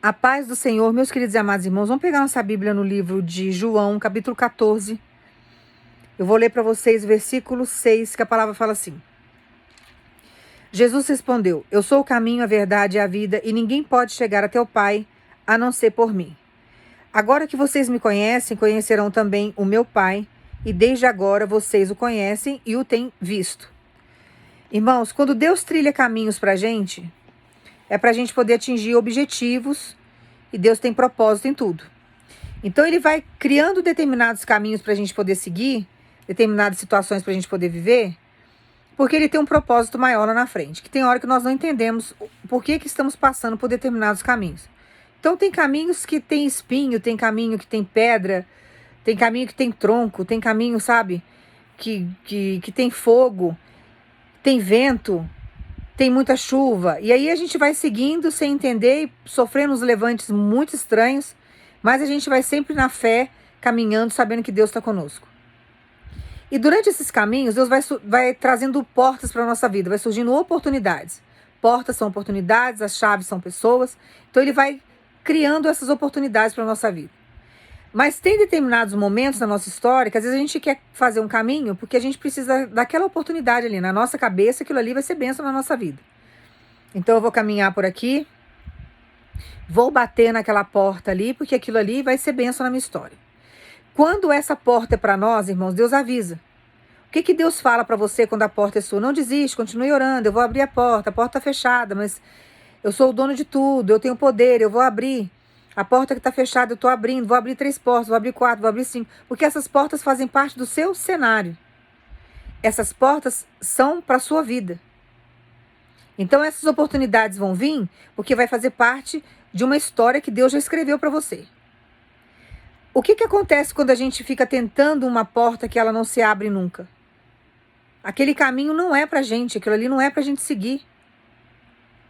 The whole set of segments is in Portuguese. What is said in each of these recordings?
A paz do Senhor, meus queridos e amados irmãos, vamos pegar nossa Bíblia no livro de João, capítulo 14. Eu vou ler para vocês o versículo 6, que a palavra fala assim. Jesus respondeu: Eu sou o caminho, a verdade e a vida, e ninguém pode chegar até o Pai a não ser por mim. Agora que vocês me conhecem, conhecerão também o meu Pai, e desde agora vocês o conhecem e o têm visto. Irmãos, quando Deus trilha caminhos para a gente, é para a gente poder atingir objetivos, e Deus tem propósito em tudo. Então ele vai criando determinados caminhos para a gente poder seguir, determinadas situações para a gente poder viver, porque ele tem um propósito maior lá na frente, que tem hora que nós não entendemos por que estamos passando por determinados caminhos. Então tem caminhos que tem espinho, tem caminho que tem pedra, tem caminho que tem tronco, tem caminho, sabe, que tem fogo, tem vento, tem muita chuva. E aí a gente vai seguindo sem entender e sofrendo uns levantes muito estranhos, mas a gente vai sempre na fé, caminhando, sabendo que Deus está conosco. E durante esses caminhos, Deus vai trazendo portas para a nossa vida, vai surgindo oportunidades. Portas são oportunidades, as chaves são pessoas. Então ele vai criando essas oportunidades para a nossa vida. Mas tem determinados momentos na nossa história que às vezes a gente quer fazer um caminho porque a gente precisa daquela oportunidade ali. Na nossa cabeça, aquilo ali vai ser bênção na nossa vida. Então eu vou caminhar por aqui, vou bater naquela porta ali, porque aquilo ali vai ser bênção na minha história. Quando essa porta é para nós, irmãos, Deus avisa. O que Deus fala para você quando a porta é sua? Não desiste, continue orando, eu vou abrir a porta está fechada, mas eu sou o dono de tudo, eu tenho poder, eu vou abrir. A porta que está fechada eu estou abrindo, vou abrir 3 portas, vou abrir 4, vou abrir 5, porque essas portas fazem parte do seu cenário. Essas portas são para a sua vida. Então essas oportunidades vão vir porque vai fazer parte de uma história que Deus já escreveu para você. O que acontece quando a gente fica tentando uma porta que ela não se abre nunca? Aquele caminho não é pra gente, aquilo ali não é pra gente seguir.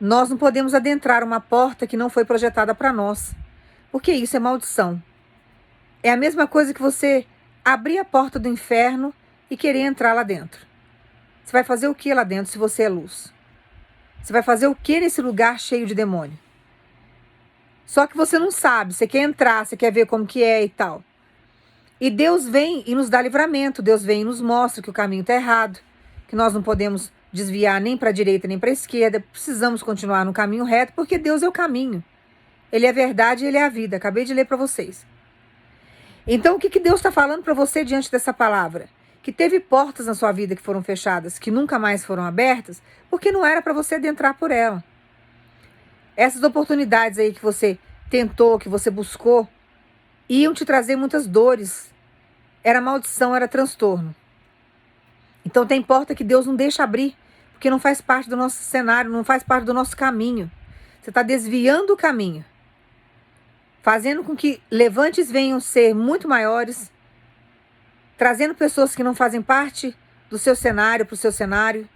Nós não podemos adentrar uma porta que não foi projetada para nós, porque isso é maldição. É a mesma coisa que você abrir a porta do inferno e querer entrar lá dentro. Você vai fazer o que lá dentro se você é luz? Você vai fazer o que nesse lugar cheio de demônio? Só que você não sabe, você quer entrar, você quer ver como que é e tal. E Deus vem e nos dá livramento, Deus vem e nos mostra que o caminho está errado, que nós não podemos desviar nem para a direita nem para a esquerda, precisamos continuar no caminho reto, porque Deus é o caminho. Ele é a verdade e Ele é a vida. Acabei de ler para vocês. Então, o que Deus está falando para você diante dessa palavra? Que teve portas na sua vida que foram fechadas, que nunca mais foram abertas, porque não era para você adentrar por ela. Essas oportunidades aí que você tentou, que você buscou, iam te trazer muitas dores. Era maldição, era transtorno. Então tem porta que Deus não deixa abrir, porque não faz parte do nosso cenário, não faz parte do nosso caminho. Você está desviando o caminho, fazendo com que levantes venham ser muito maiores, trazendo pessoas que não fazem parte do seu cenário para o seu cenário,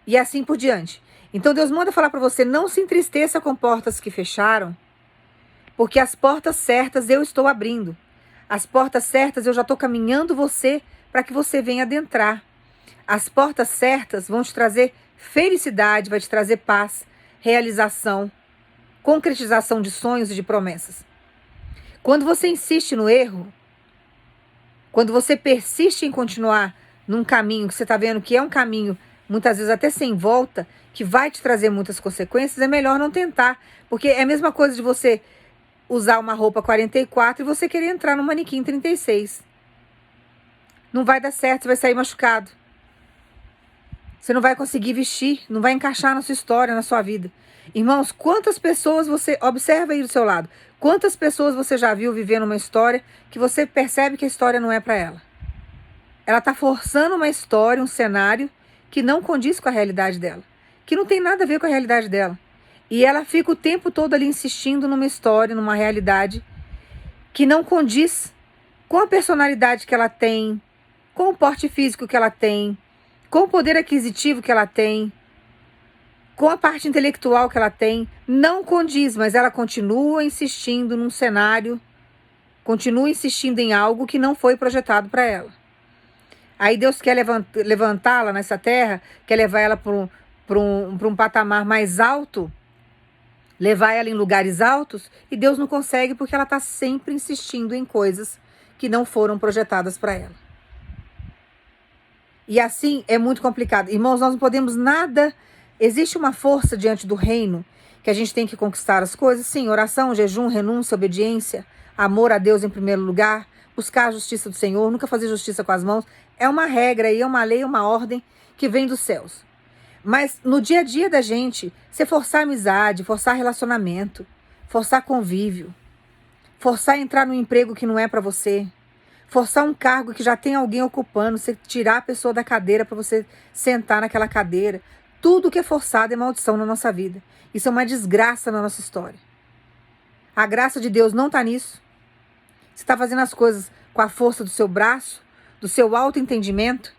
e assim por diante. Então Deus manda falar para você, não se entristeça com portas que fecharam, porque as portas certas eu estou abrindo. As portas certas eu já estou caminhando você para que você venha adentrar. As portas certas vão te trazer felicidade, vai te trazer paz, realização, concretização de sonhos e de promessas. Quando você insiste no erro, quando você persiste em continuar num caminho que você está vendo que é um caminho, muitas vezes até sem volta, que vai te trazer muitas consequências, é melhor não tentar. Porque é a mesma coisa de você usar uma roupa 44 e você querer entrar no manequim 36. Não vai dar certo, você vai sair machucado. Você não vai conseguir vestir, não vai encaixar na sua história, na sua vida. Irmãos, quantas pessoas você... Observa aí do seu lado. Quantas pessoas você já viu vivendo uma história que você percebe que a história não é para ela? Ela está forçando uma história, um cenário que não condiz com a realidade dela. Que não tem nada a ver com a realidade dela. E ela fica o tempo todo ali insistindo numa história, numa realidade que não condiz com a personalidade que ela tem, com o porte físico que ela tem, com o poder aquisitivo que ela tem, com a parte intelectual que ela tem. Não condiz, mas ela continua insistindo num cenário, continua insistindo em algo que não foi projetado para ela. Aí Deus quer levantá-la nessa terra, quer levar ela para um patamar mais alto, levar ela em lugares altos e Deus não consegue porque ela está sempre insistindo em coisas que não foram projetadas para ela. E assim é muito complicado. Irmãos, nós não podemos nada. Existe uma força diante do reino que a gente tem que conquistar as coisas. Sim, oração, jejum, renúncia, obediência, amor a Deus em primeiro lugar, buscar a justiça do Senhor, nunca fazer justiça com as mãos. É uma regra aí, é uma lei, é uma ordem que vem dos céus. Mas no dia a dia da gente, você forçar amizade, forçar relacionamento, forçar convívio, forçar entrar num emprego que não é para você, forçar um cargo que já tem alguém ocupando, você tirar a pessoa da cadeira para você sentar naquela cadeira. Tudo que é forçado é maldição na nossa vida. Isso é uma desgraça na nossa história. A graça de Deus não está nisso. Você está fazendo as coisas com a força do seu braço, do seu autoentendimento.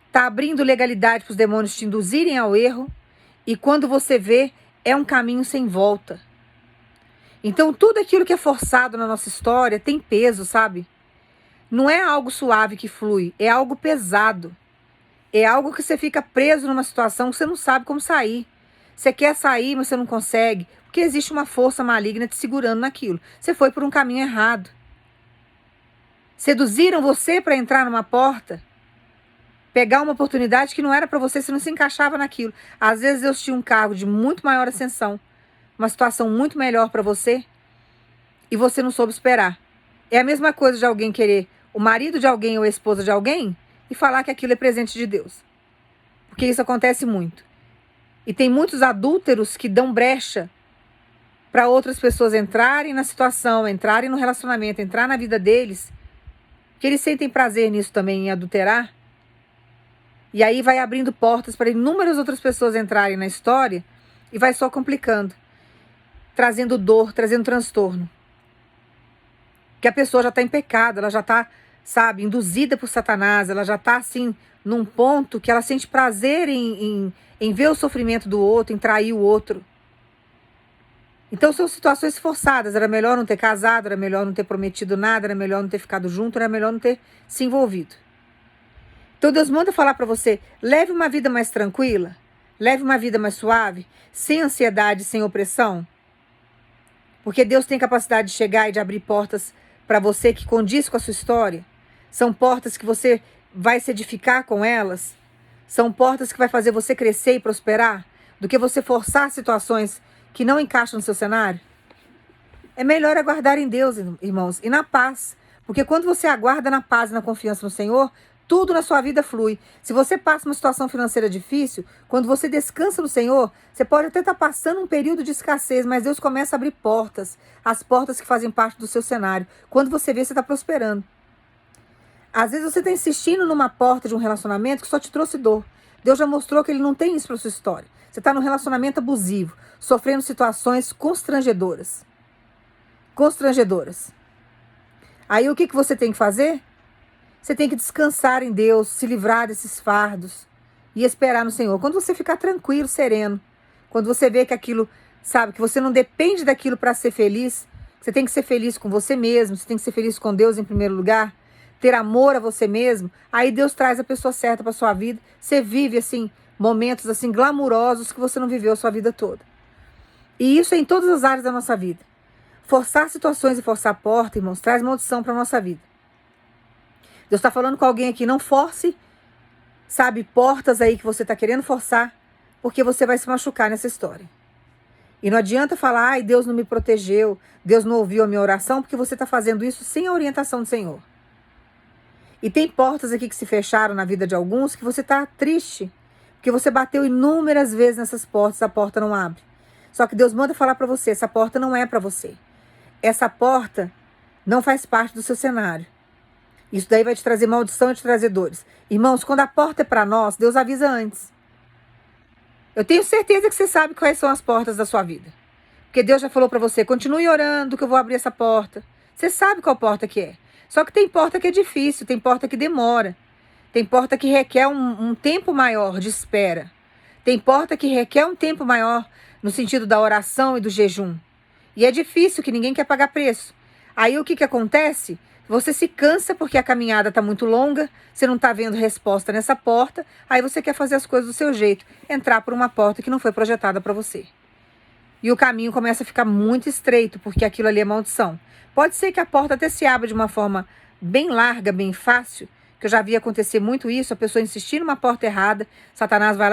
Está abrindo legalidade para os demônios te induzirem ao erro. E quando você vê, é um caminho sem volta. Então tudo aquilo que é forçado na nossa história tem peso, sabe? Não é algo suave que flui, é algo pesado. É algo que você fica preso numa situação que você não sabe como sair. Você quer sair, mas você não consegue, porque existe uma força maligna te segurando naquilo. Você foi por um caminho errado. Seduziram você para entrar numa porta, pegar uma oportunidade que não era para você, você não se encaixava naquilo. Às vezes Deus tinha um cargo de muito maior ascensão, uma situação muito melhor para você, e você não soube esperar. É a mesma coisa de alguém querer o marido de alguém ou a esposa de alguém e falar que aquilo é presente de Deus. Porque isso acontece muito. E tem muitos adúlteros que dão brecha para outras pessoas entrarem na situação, entrarem no relacionamento, entrar na vida deles, que eles sentem prazer nisso também, em adulterar. E aí vai abrindo portas para inúmeras outras pessoas entrarem na história e vai só complicando, trazendo dor, trazendo transtorno. Que a pessoa já está em pecado, ela já está, sabe, induzida por Satanás, ela já está assim, num ponto que ela sente prazer em ver o sofrimento do outro, em trair o outro. Então são situações forçadas, era melhor não ter casado, era melhor não ter prometido nada, era melhor não ter ficado junto, era melhor não ter se envolvido. Então Deus manda falar para você, leve uma vida mais tranquila, leve uma vida mais suave, sem ansiedade, sem opressão. Porque Deus tem capacidade de chegar e de abrir portas para você que condiz com a sua história. São portas que você vai se edificar com elas. São portas que vai fazer você crescer e prosperar. Do que você forçar situações que não encaixam no seu cenário. É melhor aguardar em Deus, irmãos, e na paz. Porque quando você aguarda na paz e na confiança no Senhor, tudo na sua vida flui. Se você passa uma situação financeira difícil, quando você descansa no Senhor, você pode até estar passando um período de escassez, mas Deus começa a abrir portas, as portas que fazem parte do seu cenário. Quando você vê, você está prosperando. Às vezes você está insistindo numa porta de um relacionamento que só te trouxe dor. Deus já mostrou que Ele não tem isso para sua história. Você está num relacionamento abusivo, sofrendo situações constrangedoras. Constrangedoras. Aí o que você tem que fazer? Você tem que descansar em Deus, se livrar desses fardos e esperar no Senhor. Quando você ficar tranquilo, sereno, quando você vê que aquilo, sabe, que você não depende daquilo para ser feliz, você tem que ser feliz com você mesmo, você tem que ser feliz com Deus em primeiro lugar, ter amor a você mesmo, aí Deus traz a pessoa certa para sua vida. Você vive assim momentos assim glamurosos que você não viveu a sua vida toda. E isso é em todas as áreas da nossa vida. Forçar situações e forçar a porta, irmãos, traz maldição para a nossa vida. Deus está falando com alguém aqui, não force, sabe, portas aí que você está querendo forçar, porque você vai se machucar nessa história. E não adianta falar, ai, Deus não me protegeu, Deus não ouviu a minha oração, porque você está fazendo isso sem a orientação do Senhor. E tem portas aqui que se fecharam na vida de alguns que você está triste, porque você bateu inúmeras vezes nessas portas, a porta não abre. Só que Deus manda falar para você, essa porta não é para você. Essa porta não faz parte do seu cenário. Isso daí vai te trazer maldição e te trazer dores. Irmãos, quando a porta é para nós, Deus avisa antes. Eu tenho certeza que você sabe quais são as portas da sua vida. Porque Deus já falou para você, continue orando que eu vou abrir essa porta. Você sabe qual porta que é. Só que tem porta que é difícil, tem porta que demora. Tem porta que requer um tempo maior de espera. Tem porta que requer um tempo maior no sentido da oração e do jejum. E é difícil, que ninguém quer pagar preço. Aí o que acontece? Você se cansa porque a caminhada está muito longa, você não está vendo resposta nessa porta, aí você quer fazer as coisas do seu jeito, entrar por uma porta que não foi projetada para você. e o caminho começa a ficar muito estreito, porque aquilo ali é maldição. Pode ser que a porta até se abra de uma forma bem larga, bem fácil, que eu já vi acontecer muito isso, a pessoa insistir numa porta errada, Satanás vai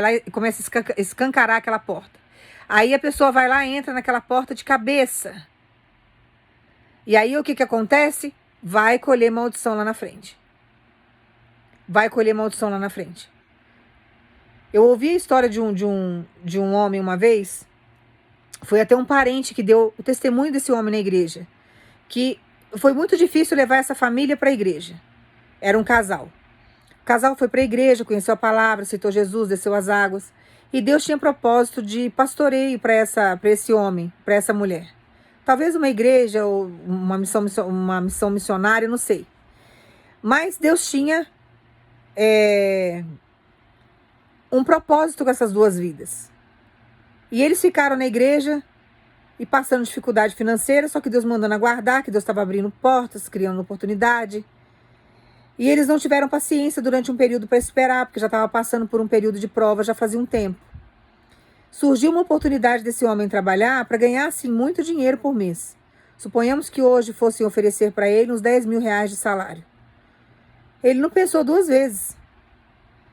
lá e começa a escancarar aquela porta. Aí a pessoa vai lá e entra naquela porta de cabeça. E aí o que acontece? Vai colher maldição lá na frente. Vai colher maldição lá na frente. Eu ouvi a história de um homem uma vez, foi até um parente que deu o testemunho desse homem na igreja, que foi muito difícil levar essa família para a igreja. Era um casal. O casal foi para a igreja, conheceu a palavra, aceitou Jesus, desceu as águas. E Deus tinha propósito de pastoreio para esse homem, para essa mulher. Talvez uma igreja ou uma missão missionária, não sei. Mas Deus tinha um propósito com essas duas vidas. E eles ficaram na igreja e passando dificuldade financeira, só que Deus mandando aguardar, que Deus estava abrindo portas, criando oportunidade. E eles não tiveram paciência durante um período para esperar, porque já estava passando por um período de prova, já fazia um tempo. Surgiu uma oportunidade desse homem trabalhar para ganhar, assim, muito dinheiro por mês. Suponhamos que hoje fossem oferecer para ele uns 10 mil reais de salário. Ele não pensou duas vezes.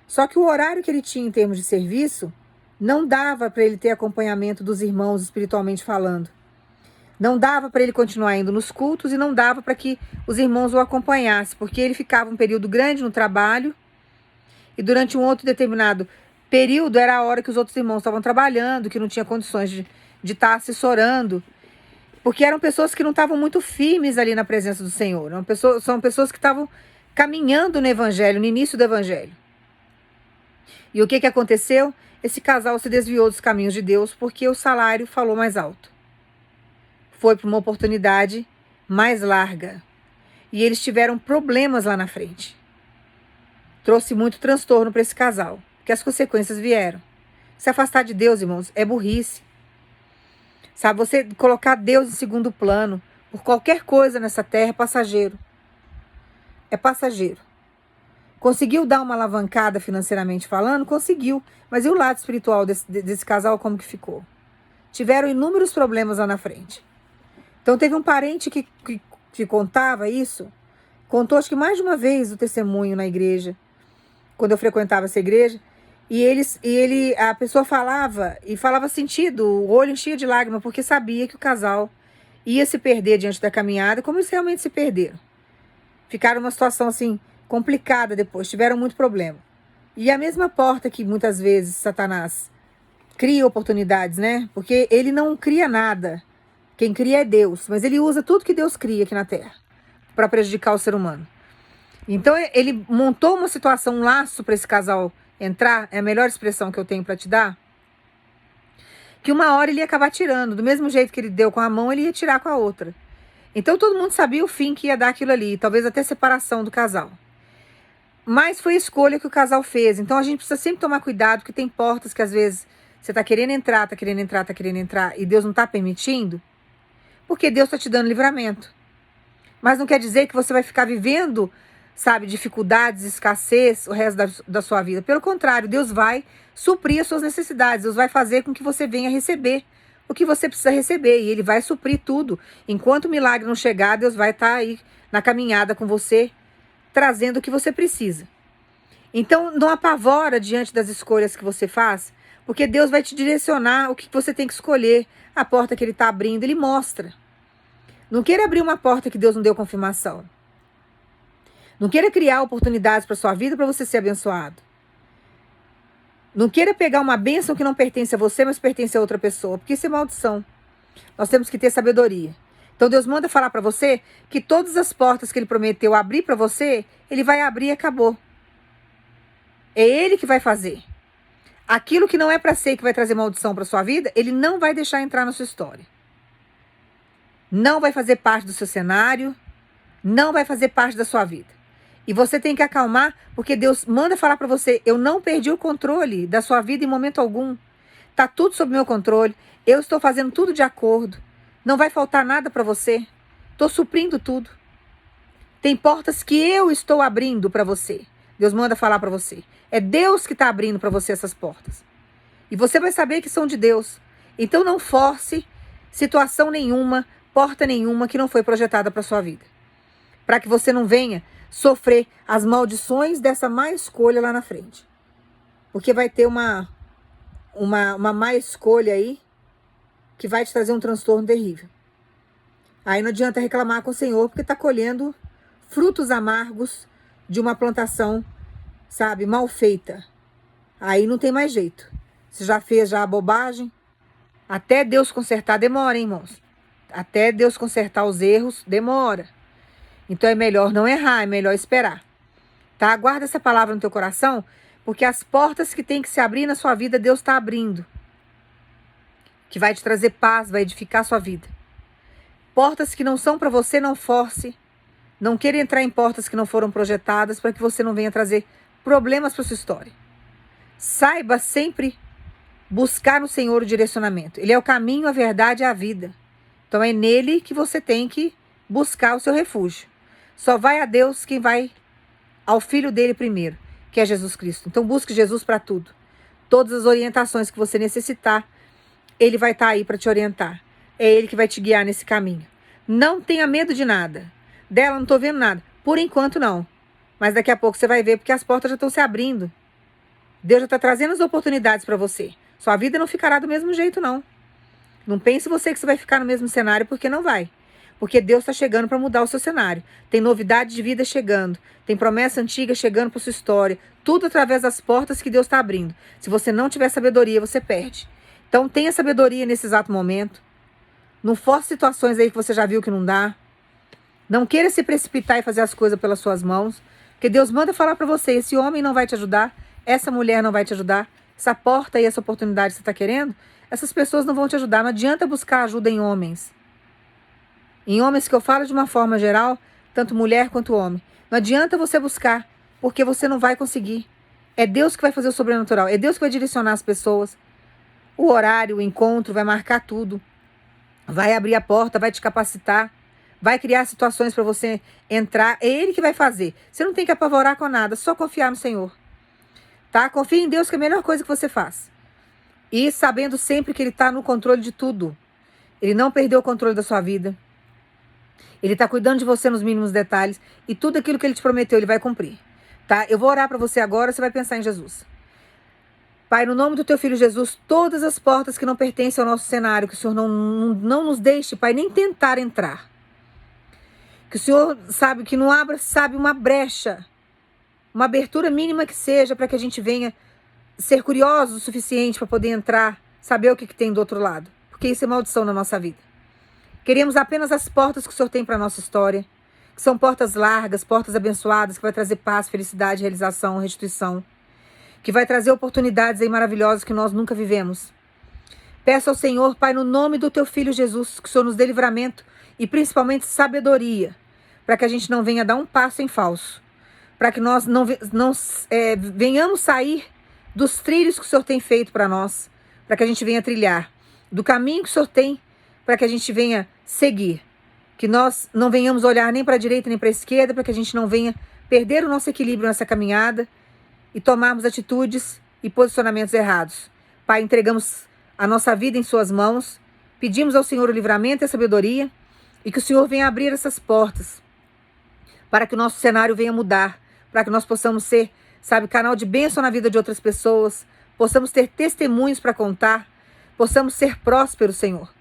Só que o horário que ele tinha em termos de serviço não dava para ele ter acompanhamento dos irmãos espiritualmente falando. Não dava para ele continuar indo nos cultos e não dava para que os irmãos o acompanhassem, porque ele ficava um período grande no trabalho e durante um outro determinado período era a hora que os outros irmãos estavam trabalhando, que não tinha condições de estar assessorando, porque eram pessoas que não estavam muito firmes ali na presença do Senhor. São pessoas que estavam caminhando no evangelho, no início do evangelho. E o que aconteceu? Esse casal se desviou dos caminhos de Deus porque o salário falou mais alto. Foi para uma oportunidade mais larga. E eles tiveram problemas lá na frente. Trouxe muito transtorno para esse casal, porque as consequências vieram. Se afastar de Deus, irmãos, é burrice. Sabe, você colocar Deus em segundo plano por qualquer coisa nessa terra é passageiro. É passageiro. Conseguiu dar uma alavancada financeiramente falando? Conseguiu. Mas e o lado espiritual desse casal, como que ficou? Tiveram inúmeros problemas lá na frente. Então teve um parente que contava isso, contou acho que mais de uma vez o testemunho na igreja, quando eu frequentava essa igreja, a pessoa falava sentido, o olho enchia de lágrima, porque sabia que o casal ia se perder diante da caminhada, como eles realmente se perderam. Ficaram numa situação assim, complicada depois, tiveram muito problema. E a mesma porta que muitas vezes Satanás cria oportunidades, né? Porque ele não cria nada. Quem cria é Deus, mas ele usa tudo que Deus cria aqui na Terra para prejudicar o ser humano. Então ele montou uma situação, um laço para esse casal entrar, é a melhor expressão que eu tenho para te dar, que uma hora ele ia acabar tirando, do mesmo jeito que ele deu com a mão, ele ia tirar com a outra. Então todo mundo sabia o fim que ia dar aquilo ali, talvez até separação do casal. Mas foi a escolha que o casal fez. Então a gente precisa sempre tomar cuidado, porque tem portas que às vezes você está querendo entrar, e Deus não está permitindo, porque Deus está te dando livramento. Mas não quer dizer que você vai ficar vivendo, sabe, dificuldades, escassez o resto da sua vida. Pelo contrário, Deus vai suprir as suas necessidades. Deus vai fazer com que você venha receber o que você precisa receber. E Ele vai suprir tudo. Enquanto o milagre não chegar, Deus vai estar aí na caminhada com você, trazendo o que você precisa. Então, não apavora diante das escolhas que você faz, porque Deus vai te direcionar o que você tem que escolher. A porta que Ele está abrindo, Ele mostra. Não queira abrir uma porta que Deus não deu confirmação. Não queira criar oportunidades para sua vida para você ser abençoado. Não queira pegar uma bênção que não pertence a você, mas pertence a outra pessoa, porque isso é maldição. Nós temos que ter sabedoria. Então Deus manda falar para você que todas as portas que Ele prometeu abrir para você, Ele vai abrir e acabou. É Ele que vai fazer. Aquilo que não é para ser, que vai trazer maldição para sua vida, Ele não vai deixar entrar na sua história. Não vai fazer parte do seu cenário, não vai fazer parte da sua vida. E você tem que acalmar, porque Deus manda falar para você, eu não perdi o controle da sua vida em momento algum. Está tudo sob meu controle, eu estou fazendo tudo de acordo, não vai faltar nada para você, estou suprindo tudo. Tem portas que eu estou abrindo para você. Deus manda falar para você. É Deus que está abrindo para você essas portas. E você vai saber que são de Deus. Então não force situação nenhuma, porta nenhuma que não foi projetada para sua vida. Para que você não venha sofrer as maldições dessa má escolha lá na frente. Porque vai ter uma má escolha aí que vai te trazer um transtorno terrível. Aí não adianta reclamar com o Senhor, porque está colhendo frutos amargos de uma plantação, sabe, mal feita. Aí não tem mais jeito. Você já fez já a bobagem. Até Deus consertar, demora, hein, irmãos? Até Deus consertar os erros, demora. Então é melhor não errar, é melhor esperar. Tá? Guarda essa palavra no teu coração, porque as portas que tem que se abrir na sua vida, Deus está abrindo. Que vai te trazer paz, vai edificar a sua vida. Portas que não são para você, não force. Não queira entrar em portas que não foram projetadas para que você não venha trazer problemas para sua história. Saiba sempre buscar no Senhor o direcionamento. Ele é o caminho, a verdade e a vida. Então é nele que você tem que buscar o seu refúgio. Só vai a Deus quem vai ao Filho dele primeiro, que é Jesus Cristo. Então busque Jesus para tudo. Todas as orientações que você necessitar, ele vai estar aí para te orientar. É ele que vai te guiar nesse caminho. Não tenha medo de nada. Dela não estou vendo nada. Por enquanto não. Mas daqui a pouco você vai ver, porque as portas já estão se abrindo. Deus já está trazendo as oportunidades para você. Sua vida não ficará do mesmo jeito, não. Não pense você que você vai ficar no mesmo cenário, porque não vai. Porque Deus está chegando para mudar o seu cenário. Tem novidade de vida chegando. Tem promessa antiga chegando para sua história. Tudo através das portas que Deus está abrindo. Se você não tiver sabedoria, você perde. Então tenha sabedoria nesse exato momento. Não force situações aí que você já viu que não dá. Não queira se precipitar e fazer as coisas pelas suas mãos. Porque Deus manda falar para você, esse homem não vai te ajudar. Essa mulher não vai te ajudar. Essa porta e essa oportunidade que você está querendo, essas pessoas não vão te ajudar. Não adianta buscar ajuda em homens. Em homens que eu falo de uma forma geral, tanto mulher quanto homem. Não adianta você buscar, porque você não vai conseguir. É Deus que vai fazer o sobrenatural. É Deus que vai direcionar as pessoas. O horário, o encontro, vai marcar tudo. Vai abrir a porta, vai te capacitar. Vai criar situações para você entrar. É Ele que vai fazer. Você não tem que apavorar com nada, só confiar no Senhor. Tá? Confia em Deus, que é a melhor coisa que você faz. E sabendo sempre que Ele está no controle de tudo. Ele não perdeu o controle da sua vida. Ele está cuidando de você nos mínimos detalhes. E tudo aquilo que Ele te prometeu, Ele vai cumprir. Tá? Eu vou orar para você agora, você vai pensar em Jesus. Pai, no nome do Teu Filho Jesus, todas as portas que não pertencem ao nosso cenário, que o Senhor não nos deixe, Pai, nem tentar entrar. Que o Senhor, sabe, que não abra, sabe, uma brecha, uma abertura mínima que seja, para que a gente venha ser curioso o suficiente para poder entrar, saber o que tem do outro lado. Porque isso é maldição na nossa vida. Queremos apenas as portas que o Senhor tem para a nossa história, que são portas largas, portas abençoadas, que vai trazer paz, felicidade, realização, restituição, que vai trazer oportunidades aí maravilhosas que nós nunca vivemos. Peço ao Senhor, Pai, no nome do Teu Filho Jesus, que o Senhor nos dê livramento e principalmente sabedoria, para que a gente não venha dar um passo em falso, para que nós não venhamos sair dos trilhos que o Senhor tem feito para nós, para que a gente venha trilhar, do caminho que o Senhor tem, para que a gente venha seguir, que nós não venhamos olhar nem para a direita nem para a esquerda, para que a gente não venha perder o nosso equilíbrio nessa caminhada e tomarmos atitudes e posicionamentos errados. Pai, entregamos a nossa vida em Suas mãos, pedimos ao Senhor o livramento e a sabedoria, e que o Senhor venha abrir essas portas, para que o nosso cenário venha mudar, para que nós possamos ser, sabe, canal de bênção na vida de outras pessoas, possamos ter testemunhos para contar, possamos ser prósperos, Senhor.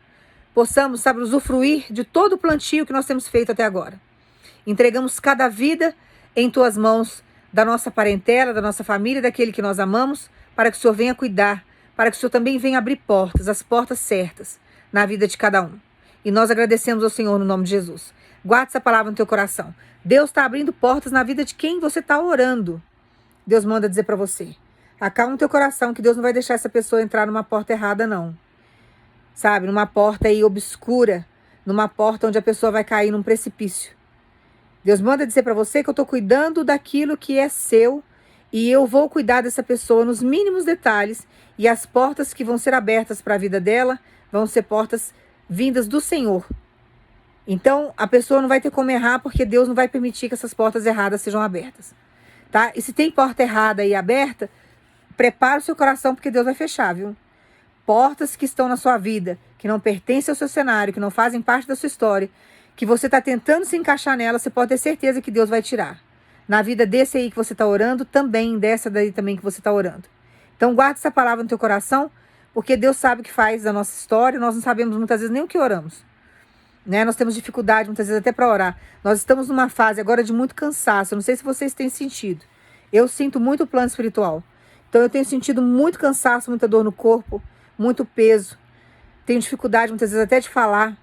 Possamos, sabe, usufruir de todo o plantio que nós temos feito até agora. Entregamos cada vida em Tuas mãos, da nossa parentela, da nossa família, daquele que nós amamos, para que o Senhor venha cuidar, para que o Senhor também venha abrir portas, as portas certas, na vida de cada um. E nós agradecemos ao Senhor no nome de Jesus. Guarde essa palavra no teu coração. Deus está abrindo portas na vida de quem você está orando. Deus manda dizer para você. Acalma o teu coração, que Deus não vai deixar essa pessoa entrar numa porta errada, não. Sabe, numa porta aí obscura, numa porta onde a pessoa vai cair num precipício. Deus manda dizer para você que eu estou cuidando daquilo que é seu e eu vou cuidar dessa pessoa nos mínimos detalhes, e as portas que vão ser abertas para a vida dela vão ser portas vindas do Senhor. Então, a pessoa não vai ter como errar, porque Deus não vai permitir que essas portas erradas sejam abertas. Tá? E se tem porta errada e aberta, prepara o seu coração, porque Deus vai fechar, viu? portas que estão na sua vida, que não pertencem ao seu cenário, que não fazem parte da sua história, que você está tentando se encaixar nela, você pode ter certeza que Deus vai tirar. Na vida desse aí que você está orando, também, dessa daí também que você está orando. Então guarda essa palavra no teu coração, porque Deus sabe o que faz da nossa história, nós não sabemos muitas vezes nem o que oramos. Né? Nós temos dificuldade muitas vezes até para orar. Nós estamos numa fase agora de muito cansaço, eu não sei se vocês têm sentido. Eu sinto muito o plano espiritual. Então eu tenho sentido muito cansaço, muita dor no corpo, muito peso. Tenho dificuldade muitas vezes até de falar,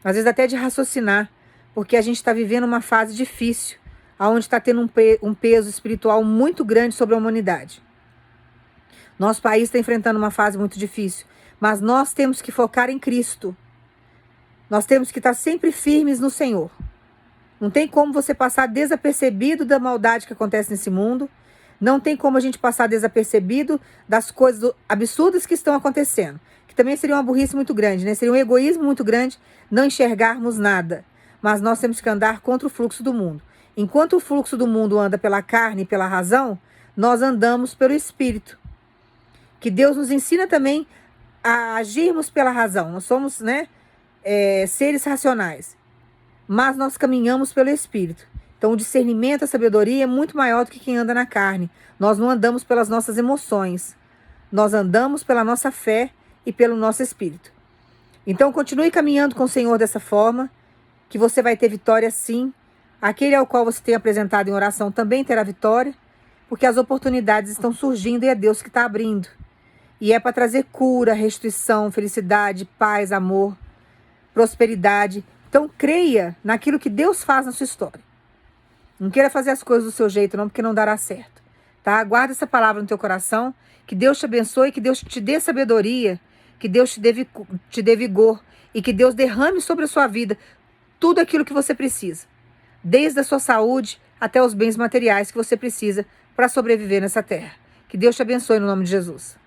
às vezes até de raciocinar, porque a gente está vivendo uma fase difícil, onde está tendo um peso espiritual muito grande sobre a humanidade. Nosso país está enfrentando uma fase muito difícil, mas nós temos que focar em Cristo. Nós temos que estar sempre firmes no Senhor. Não tem como você passar desapercebido da maldade que acontece nesse mundo. Não tem como a gente passar desapercebido das coisas absurdas que estão acontecendo. Que também seria uma burrice muito grande, né? Seria um egoísmo muito grande não enxergarmos nada. Mas nós temos que andar contra o fluxo do mundo. Enquanto o fluxo do mundo anda pela carne e pela razão, nós andamos pelo Espírito. Que Deus nos ensina também a agirmos pela razão. Nós somos, né, seres racionais. Mas nós caminhamos pelo Espírito. Então o discernimento, a sabedoria é muito maior do que quem anda na carne. Nós não andamos pelas nossas emoções. Nós andamos pela nossa fé e pelo nosso Espírito. Então continue caminhando com o Senhor dessa forma, que você vai ter vitória sim. Aquele ao qual você tem apresentado em oração também terá vitória, porque as oportunidades estão surgindo e é Deus que está abrindo. E é para trazer cura, restituição, felicidade, paz, amor, prosperidade. Então creia naquilo que Deus faz na sua história. Não queira fazer as coisas do seu jeito não, porque não dará certo. Tá? Guarda essa palavra no teu coração, que Deus te abençoe, que Deus te dê sabedoria, que Deus te dê vigor e que Deus derrame sobre a sua vida tudo aquilo que você precisa. Desde a sua saúde até os bens materiais que você precisa para sobreviver nessa terra. Que Deus te abençoe no nome de Jesus.